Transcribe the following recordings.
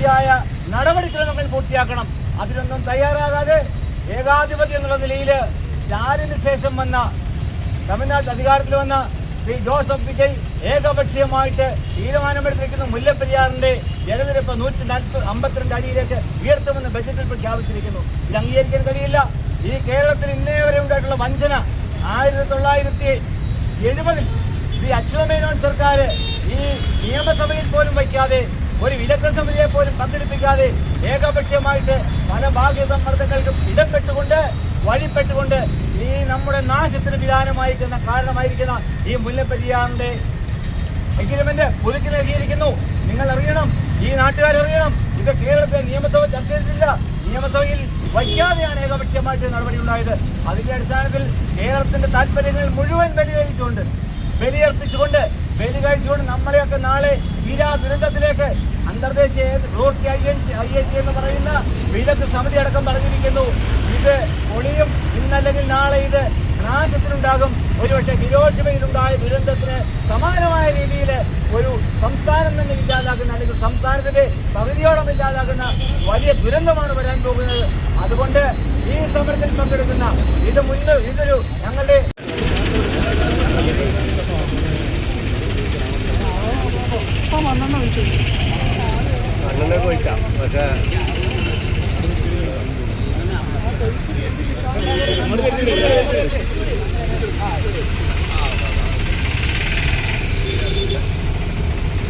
ശരിയായ നടപടിക്രമങ്ങൾ പൂർത്തിയാക്കണം. അതിനൊന്നും തയ്യാറാകാതെ ഏകാധിപതി എന്നുള്ള നിലയിൽ സ്റ്റാലിന് ശേഷം വന്ന തമിഴ്നാട്ടിൽ അധികാരത്തിൽ വന്ന ശ്രീ ജോസഫ് വിജയ് ഏകപക്ഷീയമായിട്ട് തീരുമാനമെടുത്തിരിക്കുന്ന മുല്ലപ്പെരിയാറിന്റെ ജലനിരപ്പ് 152 അടിയിലേക്ക് ഉയർത്തുമെന്ന് ബജറ്റിൽ പ്രഖ്യാപിച്ചിരിക്കുന്നു. ഇത് അംഗീകരിക്കാൻ കഴിയില്ല. ഈ കേരളത്തിൽ ഇന്നേ വരെ ഉണ്ടായിട്ടുള്ള വഞ്ചന 1970 ശ്രീ അച്യുതമേനോൻ സർക്കാർ ഈ നിയമസഭയിൽ പോലും വയ്ക്കാതെ ഒരു വിദഗ്ധ സമിതിയെ പോലും പങ്കെടുപ്പിക്കാതെ ഏകപക്ഷീയമായിട്ട് പല ഭാഗ്യ സമ്മർദ്ദങ്ങൾക്കും ഇടപെട്ടുകൊണ്ട് വഴിപ്പെട്ടുകൊണ്ട് ഈ നമ്മുടെ നാശത്തിന് വിധാനമായിരിക്കുന്ന കാരണമായിരിക്കുന്ന ഈ മുല്ലപ്പെരിയാറിന്റെ എഗ്രിമെന്റ് പുതുക്കി നൽകിയിരിക്കുന്നു. നിങ്ങൾ അറിയണം, ഈ നാട്ടുകാരറിയണം, ഇത് കേരളത്തിലെ നിയമസഭ ചർച്ച ചെയ്തിട്ടില്ല. നിയമസഭയിൽ വയ്ക്കാതെയാണ് ഏകപക്ഷീയമായിട്ട് നടപടി ഉണ്ടായത്. അതിന്റെ അടിസ്ഥാനത്തിൽ കേരളത്തിന്റെ താല്പര്യങ്ങൾ മുഴുവൻ ബലിയർപ്പിച്ചുകൊണ്ട് നമ്മളെയൊക്കെ നാളെ വീരാ ദുരന്തത്തിലേക്ക് അന്തർദേശീയ റോഡ് IIT എന്ന് പറയുന്ന വിദഗ്ധ സമിതി അടക്കം പറഞ്ഞിരിക്കുന്നു. ഇത് പൊളിയും, ഇന്നല്ലെങ്കിൽ നാളെ ഇത് നാശത്തിനുണ്ടാകും. ഒരുപക്ഷെ ഹിരോഷിമയിലുണ്ടായ ദുരന്തത്തിന് സമാനമായ രീതിയിൽ ഒരു സംസ്ഥാനം തന്നെ ഇല്ലാതാകുന്ന, അല്ലെങ്കിൽ സംസ്ഥാനത്തിന്റെ പകുതിയോളം ഇല്ലാതാകുന്ന വലിയ ദുരന്തമാണ് വരാൻ പോകുന്നത്. അതുകൊണ്ട് ഈ സമരത്തിൽ പങ്കെടുക്കുന്ന ഇതൊരു ഞങ്ങളുടെ പക്ഷേ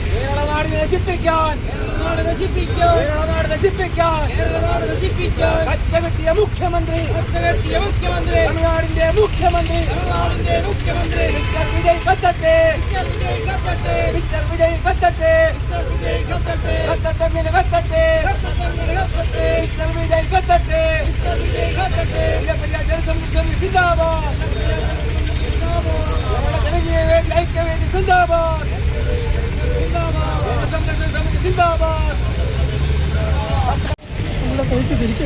കേരളനാട് നശിപ്പിക്കാൻ കച്ചകെട്ടിയ മുഖ്യമന്ത്രി തമിഴ്നാടിന്റെ മുഖ്യമന്ത്രി മിസ്റ്റർ വിജയ് കത്തട്ടെ, മിസ്റ്റർ വിജയ് കത്തട്ടെ, കത്തട്ടെ കത്തട്ടെ, മിസ്റ്റർ വിജയ് കത്തട്ടെ, ജനസംരക്ഷണം സിന്ദാബാദ്, ജനകീയ വേദി ഐക്യവേദി സിന്ദാബാദ്, ജനസംരക്ഷണ സമിതി സിന്ദാബാദ്. പൈസ തിരിച്ചു